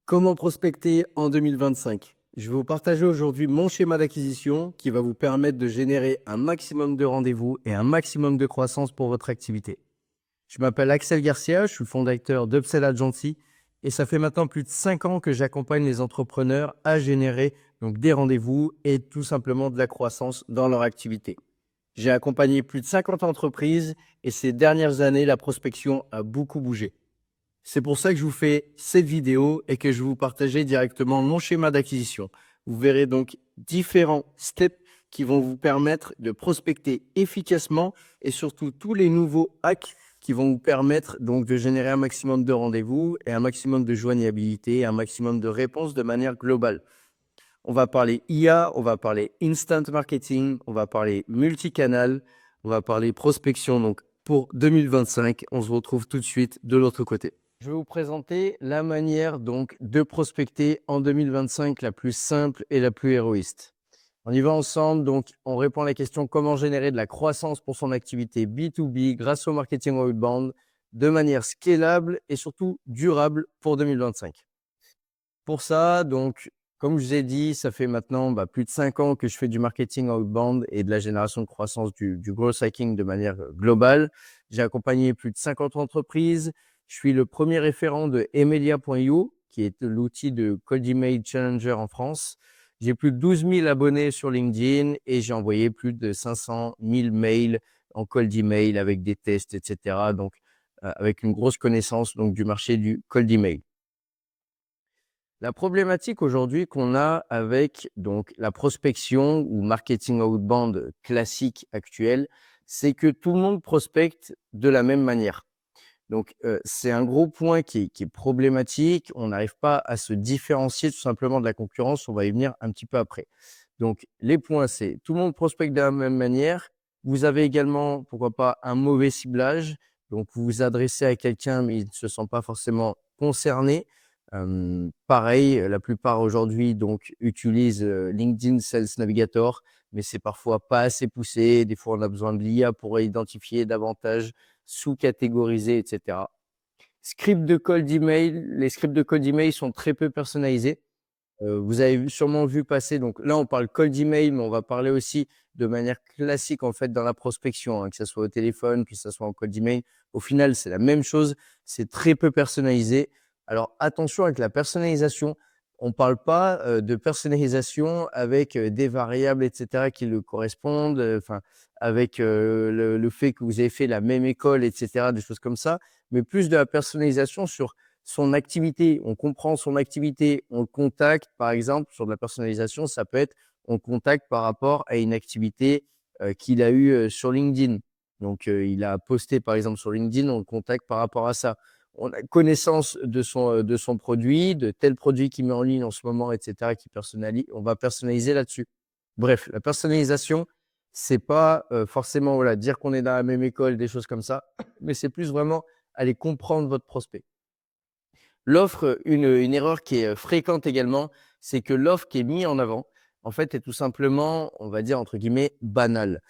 Comment prospecter en 2025? Je vais vous partager aujourd'hui mon schéma d'acquisition qui va vous permettre de générer un maximum de rendez-vous et un maximum de croissance pour votre activité. Je m'appelle Axel Garcia, je suis fondateur d'Upsell Agency et ça fait maintenant plus de 5 ans que j'accompagne les entrepreneurs à générer donc des rendez-vous et tout simplement de la croissance dans leur activité. J'ai accompagné plus de 50 entreprises et ces dernières années, la prospection a beaucoup bougé. C'est pour ça que je vous fais cette vidéo et que je vais vous partager directement mon schéma d'acquisition. Vous verrez donc différents steps qui vont vous permettre de prospecter efficacement et surtout tous les nouveaux hacks qui vont vous permettre donc de générer un maximum de rendez-vous et un maximum de joignabilité, un maximum de réponses de manière globale. On va parler IA, on va parler instant marketing, on va parler multicanal, on va parler prospection. Donc pour 2025, on se retrouve tout de suite de l'autre côté. Je vais vous présenter la manière donc de prospecter en 2025 la plus simple et la plus héroïste. On y va ensemble, donc on répond à la question comment générer de la croissance pour son activité B2B grâce au marketing outbound de manière scalable et surtout durable pour 2025. Pour ça, donc, comme je vous ai dit, ça fait maintenant plus de 5 ans que je fais du marketing outbound et de la génération de croissance du growth hacking de manière globale. J'ai accompagné plus de 50 entreprises. Je suis le premier référent de Emilia.io, qui est l'outil de Cold Email Challenger en France. J'ai plus de 12 000 abonnés sur LinkedIn et j'ai envoyé plus de 500 000 mails en cold email avec des tests, etc. Donc, avec une grosse connaissance donc, du marché du cold email. La problématique aujourd'hui qu'on a avec donc la prospection ou marketing outbound classique actuel, c'est que tout le monde prospecte de la même manière. Donc, c'est un gros point qui est problématique. On n'arrive pas à se différencier tout simplement de la concurrence. On va y venir un petit peu après. Donc, les points, c'est tout le monde prospecte de la même manière. Vous avez également, pourquoi pas, un mauvais ciblage. Donc, vous vous adressez à quelqu'un, mais il ne se sent pas forcément concerné. Pareil, la plupart aujourd'hui donc utilisent LinkedIn Sales Navigator, mais c'est parfois pas assez poussé. Des fois, on a besoin de l'IA pour identifier davantage, sous-catégoriser, etc. Script de cold email, les scripts de cold email sont très peu personnalisés. Vous avez sûrement vu passer, donc là on parle cold email, mais on va parler aussi de manière classique en fait dans la prospection, que ce soit au téléphone, que ce soit en cold email. Au final, c'est la même chose, c'est très peu personnalisé. Alors attention avec la personnalisation, on ne parle pas de personnalisation avec des variables, etc. qui le correspondent, avec le fait que vous avez fait la même école, etc. Des choses comme ça, mais plus de la personnalisation sur son activité, on comprend son activité, on le contacte, par exemple, sur de la personnalisation, ça peut être, on le contacte par rapport à une activité qu'il a eue sur LinkedIn. Donc, il a posté, par exemple, sur LinkedIn, on le contacte par rapport à ça. On a connaissance de son produit, de tel produit qu'il met en ligne en ce moment, etc., on va personnaliser là-dessus. Bref, la personnalisation, c'est pas forcément voilà, dire qu'on est dans la même école, des choses comme ça, mais c'est plus vraiment aller comprendre votre prospect. L'offre, une erreur qui est fréquente également, c'est que l'offre qui est mise en avant, en fait, est tout simplement, on va dire entre guillemets, «banale».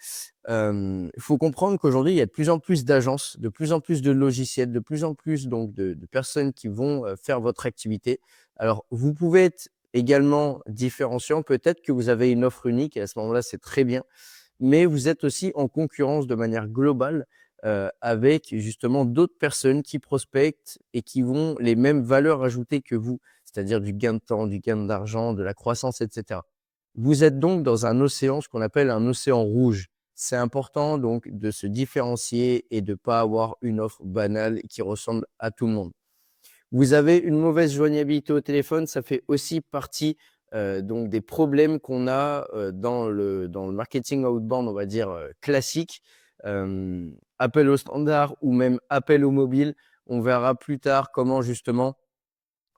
Il faut comprendre qu'aujourd'hui, il y a de plus en plus d'agences, de plus en plus de logiciels, de plus en plus donc de personnes qui vont, faire votre activité. Alors, vous pouvez être également différenciant. Peut-être que vous avez une offre unique et à ce moment-là, c'est très bien. Mais vous êtes aussi en concurrence de manière globale avec justement d'autres personnes qui prospectent et qui vont les mêmes valeurs ajoutées que vous, c'est-à-dire du gain de temps, du gain d'argent, de la croissance, etc. Vous êtes donc dans un océan, ce qu'on appelle un océan rouge. C'est important donc de se différencier et de ne pas avoir une offre banale qui ressemble à tout le monde. Vous avez une mauvaise joignabilité au téléphone, ça fait aussi partie donc des problèmes qu'on a dans le marketing outbound, on va dire classique. Appel au standard ou même appel au mobile. On verra plus tard comment justement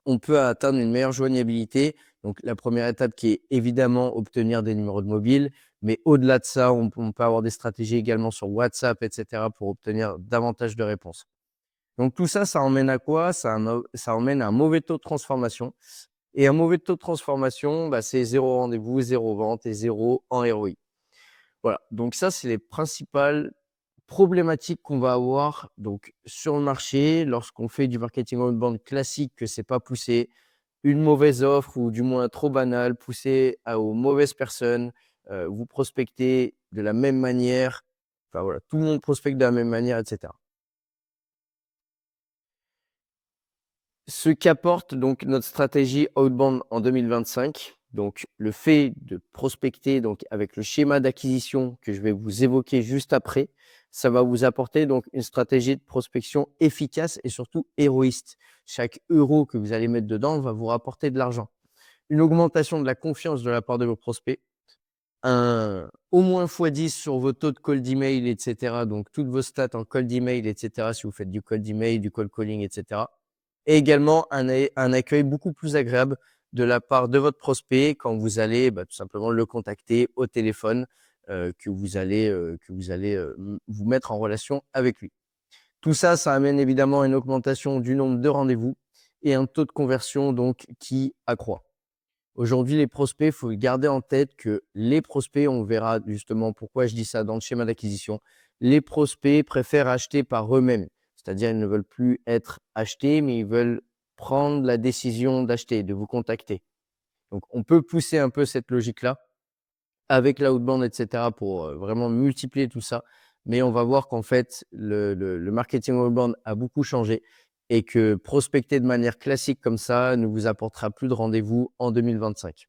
on peut atteindre une meilleure joignabilité. Donc la première étape qui est évidemment obtenir des numéros de mobile, mais au-delà de ça, on peut avoir des stratégies également sur WhatsApp, etc. pour obtenir davantage de réponses. Donc tout ça, ça emmène à quoi? Ça emmène à un mauvais taux de transformation. Et un mauvais taux de transformation, c'est 0 rendez-vous, 0 vente et 0 en ROI. Voilà, donc ça, c'est les principales problématiques qu'on va avoir donc sur le marché lorsqu'on fait du marketing outbound classique, que c'est pas poussé. une mauvaise offre ou du moins trop banale, poussée aux mauvaises personnes, vous prospectez de la même manière, enfin voilà, tout le monde prospecte de la même manière, etc. Ce qu'apporte donc notre stratégie outbound en 2025, donc le fait de prospecter donc avec le schéma d'acquisition que je vais vous évoquer juste après, ça va vous apporter donc une stratégie de prospection efficace et surtout héroïste. Chaque euro que vous allez mettre dedans va vous rapporter de l'argent. Une augmentation de la confiance de la part de vos prospects, au moins x10 sur vos taux de cold email, etc. Donc toutes vos stats en cold email, etc. Si vous faites du cold email, du cold calling, etc. Et également un accueil beaucoup plus agréable de la part de votre prospect quand vous allez tout simplement le contacter au téléphone, que vous allez vous mettre en relation avec lui. Tout ça, ça amène évidemment à une augmentation du nombre de rendez-vous et un taux de conversion donc qui accroît. Aujourd'hui, les prospects, il faut garder en tête que les prospects, on verra justement pourquoi je dis ça dans le schéma d'acquisition, les prospects préfèrent acheter par eux-mêmes. C'est-à-dire, ils ne veulent plus être achetés, mais ils veulent prendre la décision d'acheter, de vous contacter. Donc, on peut pousser un peu cette logique-là avec l'outbound, etc. pour vraiment multiplier tout ça. Mais on va voir qu'en fait, le marketing outbound a beaucoup changé et que prospecter de manière classique comme ça ne vous apportera plus de rendez-vous en 2025.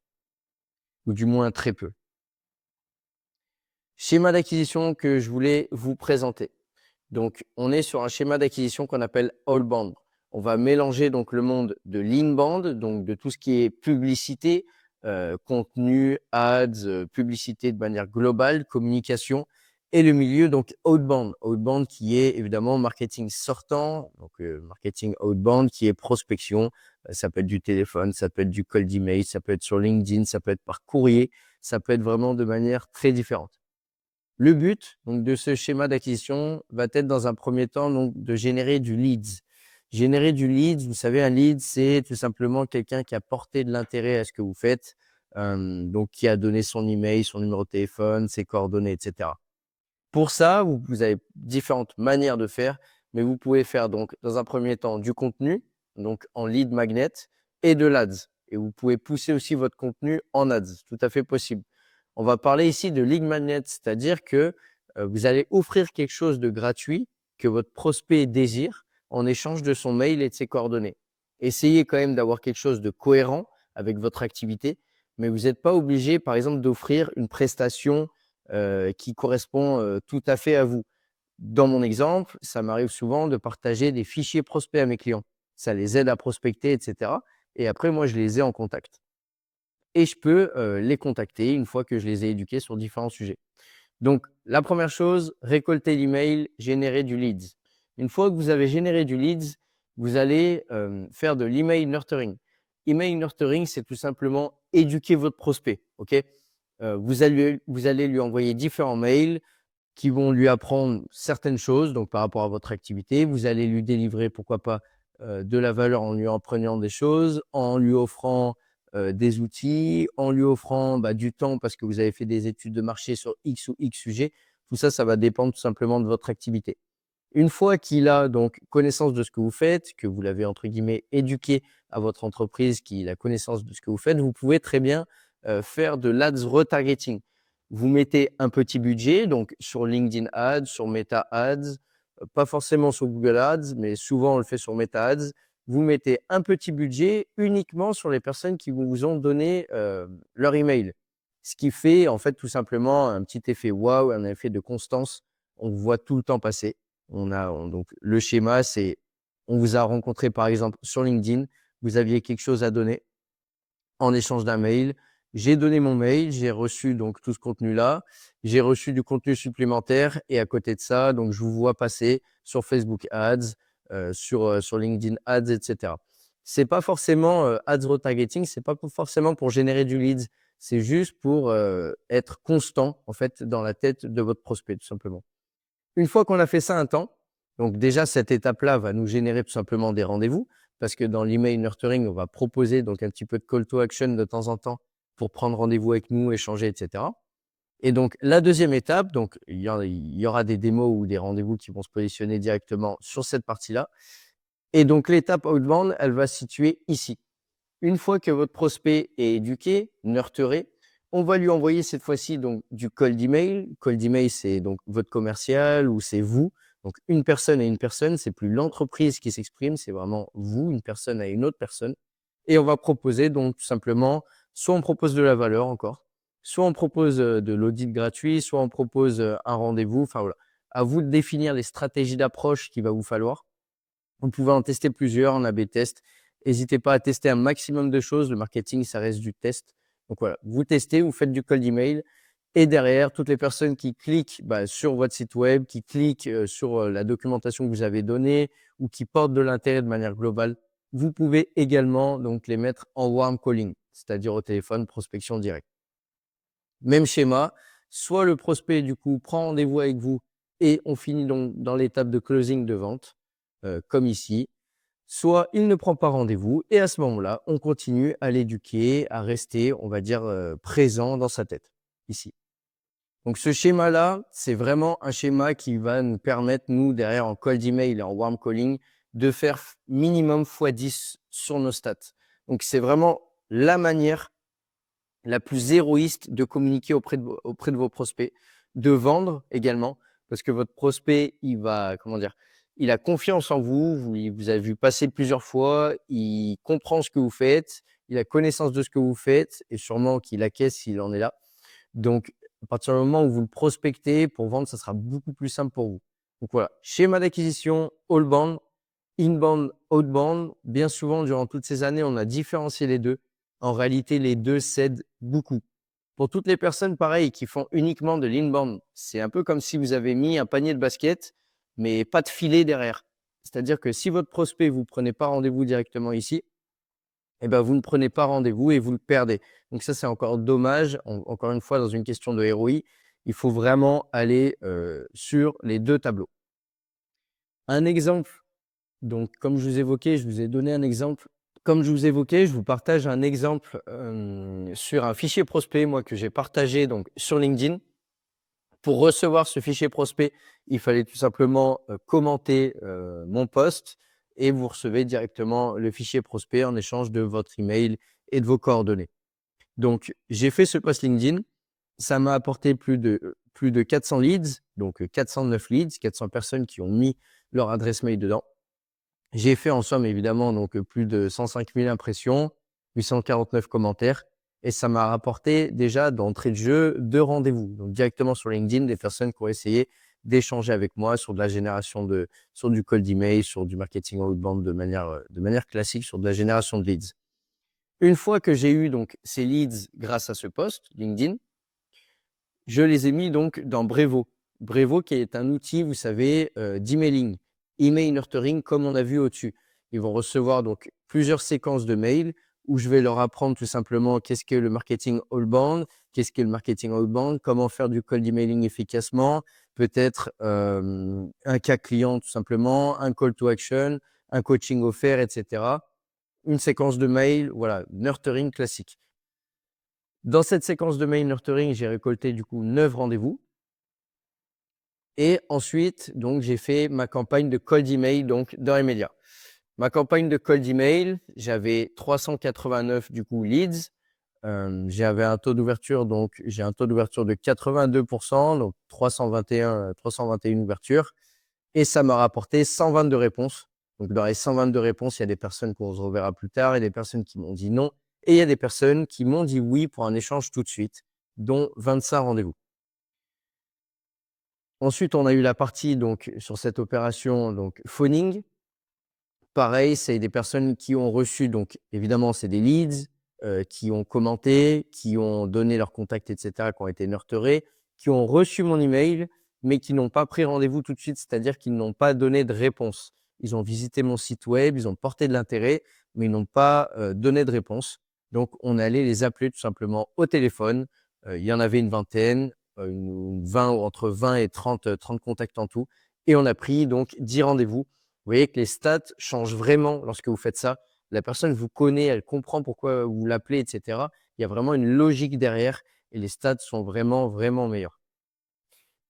Ou du moins très peu. Schéma d'acquisition que je voulais vous présenter. Donc, on est sur un schéma d'acquisition qu'on appelle outbound. On va mélanger donc le monde de l'inbound, donc de tout ce qui est publicité, contenu, ads, publicité de manière globale, communication, et le milieu donc outbound. Outbound qui est évidemment marketing sortant, donc marketing outbound qui est prospection. Ça peut être du téléphone, ça peut être du cold email, ça peut être sur LinkedIn, ça peut être par courrier, ça peut être vraiment de manière très différente. Le but donc de ce schéma d'acquisition va être dans un premier temps donc de générer du leads. Générer du leads, vous savez, un lead, c'est tout simplement quelqu'un qui a porté de l'intérêt à ce que vous faites, donc qui a donné son email, son numéro de téléphone, ses coordonnées, etc. Pour ça, vous avez différentes manières de faire, mais vous pouvez faire donc dans un premier temps du contenu, donc en lead magnet, et de l'ADS. Et vous pouvez pousser aussi votre contenu en ADS, tout à fait possible. On va parler ici de lead magnet, c'est-à-dire que vous allez offrir quelque chose de gratuit que votre prospect désire en échange de son mail et de ses coordonnées. Essayez quand même d'avoir quelque chose de cohérent avec votre activité, mais vous n'êtes pas obligé, par exemple, d'offrir une prestation qui correspond tout à fait à vous. Dans mon exemple, ça m'arrive souvent de partager des fichiers prospects à mes clients. Ça les aide à prospecter, etc. Et après, moi, je les ai en contact. Et je peux les contacter une fois que je les ai éduqués sur différents sujets. Donc, la première chose, récolter l'email, générer du leads. Une fois que vous avez généré du leads, vous allez faire de l'email nurturing. Email nurturing, c'est tout simplement éduquer votre prospect. Ok, vous allez lui envoyer différents mails qui vont lui apprendre certaines choses donc par rapport à votre activité. Vous allez lui délivrer, pourquoi pas, de la valeur en lui apprenant des choses, en lui offrant des outils, en lui offrant du temps parce que vous avez fait des études de marché sur X ou X sujets. Tout ça, ça va dépendre tout simplement de votre activité. Une fois qu'il a donc connaissance de ce que vous faites, que vous l'avez entre guillemets éduqué à votre entreprise, qu'il a connaissance de ce que vous faites, vous pouvez très bien faire de l'Ads retargeting. Vous mettez un petit budget, donc sur LinkedIn Ads, sur Meta Ads, pas forcément sur Google Ads, mais souvent on le fait sur Meta Ads. Vous mettez un petit budget uniquement sur les personnes qui vous ont donné leur email. Ce qui fait en fait tout simplement un petit effet waouh, un effet de constance. On vous voit tout le temps passer. Donc le schéma, c'est on vous a rencontré par exemple sur LinkedIn, vous aviez quelque chose à donner en échange d'un mail. J'ai donné mon mail, j'ai reçu donc tout ce contenu-là, j'ai reçu du contenu supplémentaire et à côté de ça, donc je vous vois passer sur Facebook Ads, sur LinkedIn Ads, etc. C'est pas forcément ads retargeting, c'est pas forcément pour générer du leads, c'est juste pour être constant en fait dans la tête de votre prospect tout simplement. Une fois qu'on a fait ça un temps, donc déjà cette étape-là va nous générer tout simplement des rendez-vous parce que dans l'email nurturing, on va proposer donc un petit peu de call to action de temps en temps pour prendre rendez-vous avec nous, échanger, etc. Et donc la deuxième étape, donc il y aura des démos ou des rendez-vous qui vont se positionner directement sur cette partie-là. Et donc l'étape outbound, elle va se situer ici. Une fois que votre prospect est éduqué, nurturé, on va lui envoyer cette fois-ci donc du cold email. Cold email, c'est donc votre commercial ou c'est vous. Donc une personne à une personne, c'est plus l'entreprise qui s'exprime, c'est vraiment vous, une personne à une autre personne. Et on va proposer donc tout simplement, soit on propose de la valeur encore, soit on propose de l'audit gratuit, soit on propose un rendez-vous. Enfin voilà, à vous de définir les stratégies d'approche qu'il va vous falloir. Vous pouvez en tester plusieurs en A/B test. N'hésitez pas à tester un maximum de choses. Le marketing, ça reste du test. Donc voilà, vous testez, vous faites du cold email et derrière, toutes les personnes qui cliquent sur votre site web, qui cliquent sur la documentation que vous avez donnée ou qui portent de l'intérêt de manière globale, vous pouvez également donc les mettre en warm calling, c'est-à-dire au téléphone, prospection directe. Même schéma, soit le prospect du coup prend rendez-vous avec vous et on finit donc dans l'étape de closing de vente, comme ici, soit il ne prend pas rendez-vous et à ce moment-là, on continue à l'éduquer, à rester, on va dire, présent dans sa tête, ici. Donc ce schéma-là, c'est vraiment un schéma qui va nous permettre, nous, derrière en cold email et en warm calling, de faire minimum x10 sur nos stats. Donc c'est vraiment la manière la plus héroïste de communiquer auprès de vos prospects, de vendre également, parce que votre prospect, il va, comment dire, il a confiance en vous, il vous a vu passer plusieurs fois, il comprend ce que vous faites, il a connaissance de ce que vous faites et sûrement qu'il acquiesce s'il en est là. Donc, à partir du moment où vous le prospectez pour vendre, ça sera beaucoup plus simple pour vous. Donc voilà, schéma d'acquisition, all-bound, inbound, outbound. Bien souvent, durant toutes ces années, on a différencié les deux. En réalité, les deux s'aident beaucoup. Pour toutes les personnes, pareil, qui font uniquement de l'inbound, c'est un peu comme si vous avez mis un panier de basket, mais pas de filet derrière. C'est-à-dire que si votre prospect, vous ne prenez pas rendez-vous directement ici, eh ben, vous ne prenez pas rendez-vous et vous le perdez. Donc ça, c'est encore dommage. Encore une fois, dans une question de ROI, il faut vraiment aller sur les deux tableaux. Un exemple, donc comme je vous évoquais, je vous ai donné un exemple. Comme je vous évoquais, je vous partage un exemple sur un fichier prospect, moi, que j'ai partagé donc, sur LinkedIn. Pour recevoir ce fichier prospect, il fallait tout simplement commenter mon post et vous recevez directement le fichier prospect en échange de votre email et de vos coordonnées. Donc, j'ai fait ce post LinkedIn. Ça m'a apporté plus de 400 leads, donc 409 leads, 400 personnes qui ont mis leur adresse mail dedans. J'ai fait en somme évidemment donc plus de 105 000 impressions, 849 commentaires et ça m'a rapporté déjà d'entrée de jeu 2 rendez-vous. Donc directement sur LinkedIn, des personnes qui ont essayé d'échanger avec moi sur de la génération sur du cold email, sur du marketing outbound de manière classique, sur de la génération de leads. Une fois que j'ai eu donc ces leads grâce à ce post LinkedIn, je les ai mis donc dans Brevo. Brevo qui est un outil, vous savez, d'emailing, email nurturing comme on a vu au-dessus. Ils vont recevoir donc plusieurs séquences de mails où je vais leur apprendre tout simplement qu'est-ce qu'est le marketing outbound, qu'est-ce qu'est le marketing outbound, comment faire du cold emailing efficacement, peut-être un cas client tout simplement, un call to action, un coaching offert, etc. Une séquence de mails, voilà, nurturing classique. Dans cette séquence de mail nurturing, j'ai récolté du coup 9 rendez-vous. Et ensuite, donc, j'ai fait ma campagne de cold email donc, dans les médias. Ma campagne de cold email, j'avais 389 du coup leads. J'avais un taux d'ouverture, donc j'ai un taux d'ouverture de 82%, donc 321 ouvertures. Et ça m'a rapporté 122 réponses. Donc dans les 122 réponses, il y a des personnes qu'on se reverra plus tard, et des personnes qui m'ont dit non. Et il y a des personnes qui m'ont dit oui pour un échange tout de suite, dont 25 rendez-vous. Ensuite, on a eu la partie donc sur cette opération donc phoning. Pareil, c'est des personnes qui ont reçu donc évidemment, c'est des leads, qui ont commenté, qui ont donné leur contact et cetera, qui ont été nurturés, qui ont reçu mon email, mais qui n'ont pas pris rendez-vous tout de suite, c'est-à-dire qu'ils n'ont pas donné de réponse. Ils ont visité mon site web, ils ont porté de l'intérêt, mais ils n'ont pas, donné de réponse. Donc on allait les appeler tout simplement au téléphone. Il y en avait une vingtaine, une 20 entre 20 et 30 contacts en tout et on a pris donc 10 rendez-vous. Vous voyez que les stats changent vraiment lorsque vous faites ça. La personne vous connaît, elle comprend pourquoi vous l'appelez, et cetera. Il y a vraiment une logique derrière et les stats sont vraiment, vraiment meilleurs.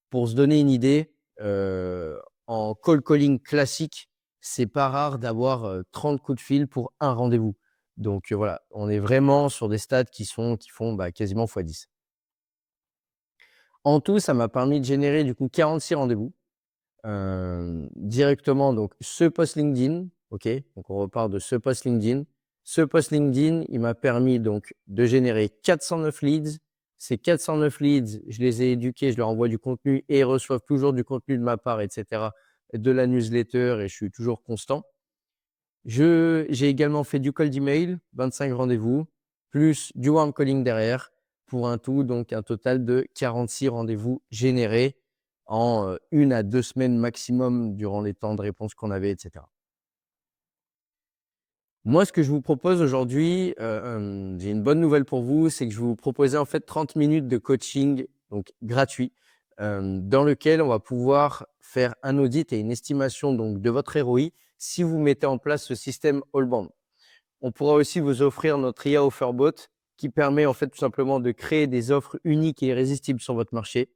Pour se donner une idée, en cold calling classique, c'est pas rare d'avoir 30 coups de fil pour un rendez-vous. Donc voilà, on est vraiment sur des stats qui font quasiment x10. En tout, ça m'a permis de générer du coup 46 rendez-vous directement. Donc ce post LinkedIn, ok, donc on repart de ce post LinkedIn. Ce post LinkedIn, il m'a permis donc de générer 409 leads. Ces 409 leads, je les ai éduqués, je leur envoie du contenu et ils reçoivent toujours du contenu de ma part, etc., de la newsletter, et je suis toujours constant. J'ai également fait du cold email, 25 rendez-vous, plus du warm calling derrière, pour un tout, donc un total de 46 rendez-vous générés en 1 à 2 semaines maximum durant les temps de réponse qu'on avait, etc. Moi, ce que je vous propose aujourd'hui, j'ai une bonne nouvelle pour vous, c'est que je vais vous proposer en fait 30 minutes de coaching donc gratuit, dans lequel on va pouvoir faire un audit et une estimation donc de votre ROI si vous mettez en place ce système Allbound. On pourra aussi vous offrir notre IA Offerbot qui permet en fait tout simplement de créer des offres uniques et irrésistibles sur votre marché.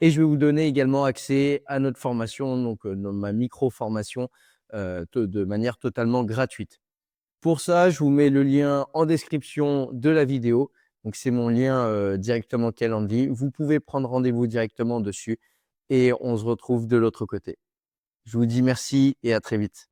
Et je vais vous donner également accès à notre formation, donc ma micro-formation, de manière totalement gratuite. Pour ça, je vous mets le lien en description de la vidéo. Donc, c'est mon lien directement Calendly. Vous pouvez prendre rendez-vous directement dessus et on se retrouve de l'autre côté. Je vous dis merci et à très vite.